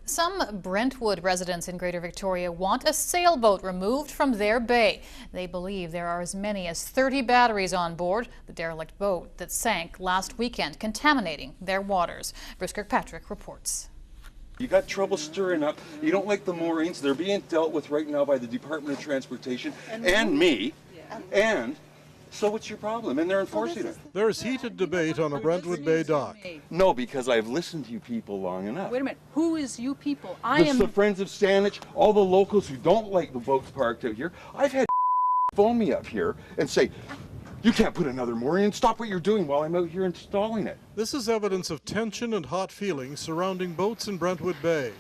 Some Brentwood residents in Greater Victoria want a sailboat removed from their bay. They believe there are as many as 30 batteries on board the derelict boat that sank last weekend, contaminating their waters. Bruce Kirkpatrick reports. You got trouble stirring up. You don't like the moorings. They're being dealt with right now by the Department of Transportation and me. And so what's your problem? And they're enforcing it. There's heated debate on a Brentwood Bay dock. No, because I've listened to you people long enough. Wait a minute. Who is you people? The Friends of Saanich, all the locals who don't like the boats parked out here. I've had phone me up here and say, you can't put another mooring in. Stop what you're doing while I'm out here installing it. This is evidence of tension and hot feelings surrounding boats in Brentwood Bay.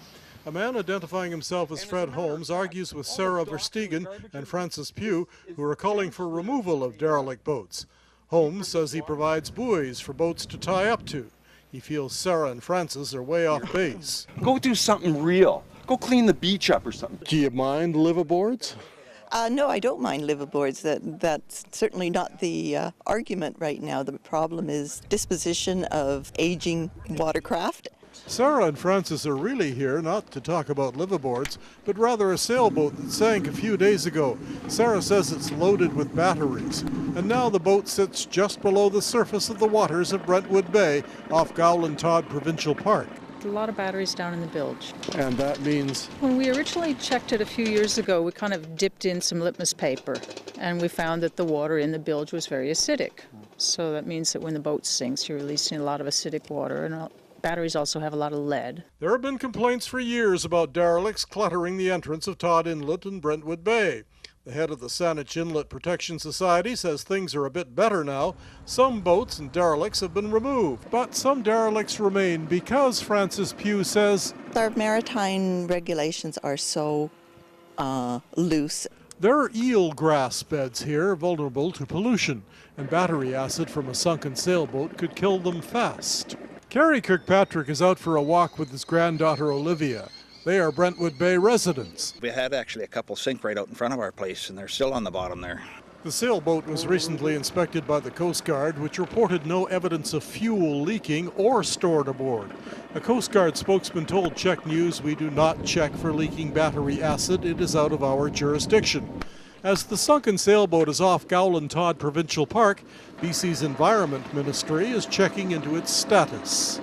A man identifying himself as Fred Holmes argues with Sarah Verstegen and Francis Pugh, who are calling for removal of derelict boats. Holmes says he provides buoys for boats to tie up to. He feels Sarah and Francis are way off base. Go do something real. Go clean the beach up or something. Do you mind liveaboards? No, I don't mind liveaboards. That's certainly not the argument right now. The problem is disposition of aging watercraft. Sarah and Francis are really here not to talk about liveaboards, but rather a sailboat that sank a few days ago. Sarah says it's loaded with batteries, and now the boat sits just below the surface of the waters of Brentwood Bay off Gowland Todd Provincial Park. A lot of batteries down in the bilge. And that means? When we originally checked it a few years ago, we kind of dipped in some litmus paper, and we found that the water in the bilge was very acidic. So that means that when the boat sinks, you're releasing a lot of acidic water, and batteries also have a lot of lead. There have been complaints for years about derelicts cluttering the entrance of Todd Inlet and Brentwood Bay. The head of the Saanich Inlet Protection Society says things are a bit better now. Some boats and derelicts have been removed, but some derelicts remain because, Francis Pugh says, our maritime regulations are so loose. There are eel grass beds here vulnerable to pollution, and battery acid from a sunken sailboat could kill them fast. Kerry Kirkpatrick is out for a walk with his granddaughter Olivia. They are Brentwood Bay residents. We had actually a couple sink right out in front of our place, and they're still on the bottom there. The sailboat was recently inspected by the Coast Guard, which reported no evidence of fuel leaking or stored aboard. A Coast Guard spokesman told Czech News, "We do not check for leaking battery acid. It is out of our jurisdiction." As the sunken sailboat is off Gowland Todd Provincial Park, BC's Environment Ministry is checking into its status.